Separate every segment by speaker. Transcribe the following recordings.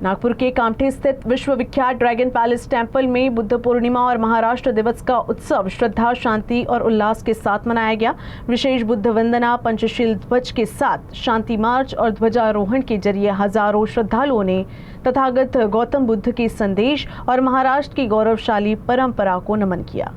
Speaker 1: नागपुर के कामठी स्थित विश्वविख्यात dragon palace temple में बुद्ध पूर्णिमा और महाराष्ट्र दिवस का उत्सव श्रद्धा, शांति और उल्लास के साथ मनाया गया। विशेष बुद्ध वंदना, पंचशील ध्वज के साथ शांति मार्च और ध्वजारोहण के जरिए हजारों श्रद्धालुओं ने तथागत गौतम बुद्ध के संदेश और महाराष्ट्र की गौरवशाली परंपरा को नमन किया।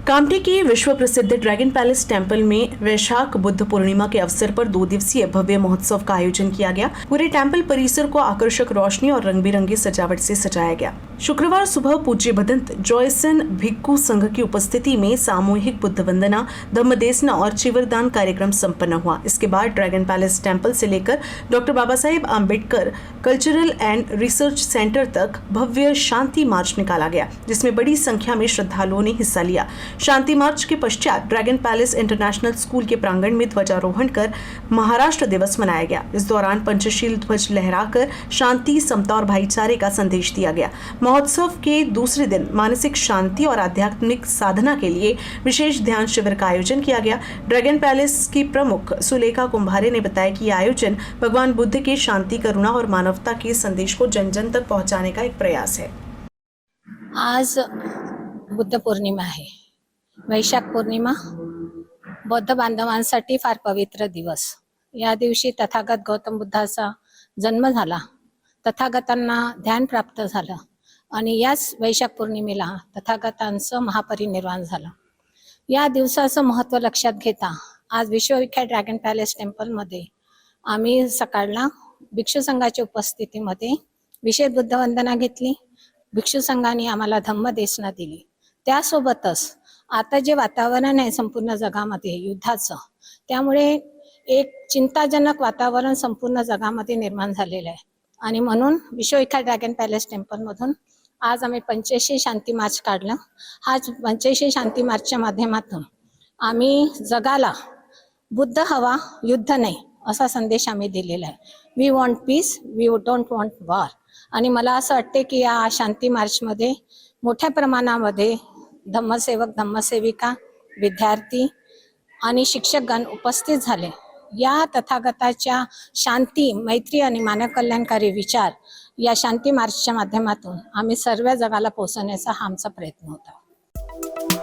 Speaker 1: कामठी के विश्व प्रसिद्ध ड्रैगन पैलेस टेंपल में वैशाख बुद्ध पूर्णिमा के अवसर पर 2 दिवसीय भव्य महोत्सव का आयोजन किया गया। पूरे टेंपल परिसर को आकर्षक रोशनी और रंग बिरंगी सजावट से सजाया गया। शुक्रवार सुबह पूज्य भदंत जॉयसन भिक्खु संघ की उपस्थिति में सामूहिक बुद्ध वंदना, धम्मदेसना और चिवरदान कार्यक्रम संपन्न हुआ। इसके बाद ड्रैगन पैलेस टेंपल से लेकर doctor Baba Saheb Ambedkar cultural and research centre तक भव्य शांति मार्च निकाला गया, जिसमें बड़ी संख्या में श्रद्धालुओं ने हिस्सा लिया। शांति मार्च के पश्चात ड्रैगन पैलेस इंटरनेशनल स्कूल के प्रांगण में ध्वजारोहण कर महाराष्ट्र दिवस मनाया गया। इस दौरान पंचशील ध्वज लहराकर शांति, समता और भाईचारे का संदेश दिया गया। महोत्सव के दूसरे दिन मानसिक शांति और आध्यात्मिक साधना के लिए विशेष ध्यान शिविर का आयोजन किया गया। ड्रैगन पैलेस की प्रमुख सुलेखा कुंभारे ने बताया कि यह आयोजन भगवान बुद्ध के शांति, करुणा और मानवता के संदेश को जन जन तक पहुंचाने का एक प्रयास है।
Speaker 2: आज बुद्ध पौर्णिमा आहे। वैशाख पौर्णिमा बौद्ध बांधवांसाठी फार पवित्र दिवस। या दिवशी तथागत गौतम बुद्धाचा जन्म झाला, तथागतांना ध्यान प्राप्त झालं आणि याच वैशाख पौर्णिमेला तथागतांचं महापरिनिर्वाण झालं। या दिवसाचं महत्त्व लक्षात घेता आज विश्वविख्यात ड्रॅगन पॅलेस टेम्पलमध्ये आम्ही सकाळला भिक्षू संघाच्या उपस्थितीमध्ये विशेष बुद्ध वंदना घेतली। भिक्षू संघाने आम्हाला धम्मदेसना दिली। त्यासोबतच आता जे वातावरण आहे संपूर्ण जगामध्ये युद्धाचं, त्यामुळे एक चिंताजनक वातावरण संपूर्ण जगामध्ये निर्माण झालेलं आहे आणि म्हणून विश्वविख्यात ड्रॅगन पॅलेस टेम्पलमधून आज आम्ही पंचशील शांती मार्च काढलं। हा पंचशील शांती मार्चच्या माध्यमातून आम्ही जगाला बुद्ध हवा, युद्ध नाही असा संदेश आम्ही दिलेला आहे। We want peace, we don't want war. आणि मला असं वाटते की या शांती मार्चमध्ये मोठ्या प्रमाणामध्ये धम्मसेवक, धम्मसेविका, विद्यार्थी आणि शिक्षकगण उपस्थित झाले। या तथागताच्या शांती, मैत्री आणि मानव कल्याणकारी विचार या शांती मार्चच्या माध्यमातून आम्ही सर्व जगाला पोहोचवण्याचा हा आमचा प्रयत्न होता।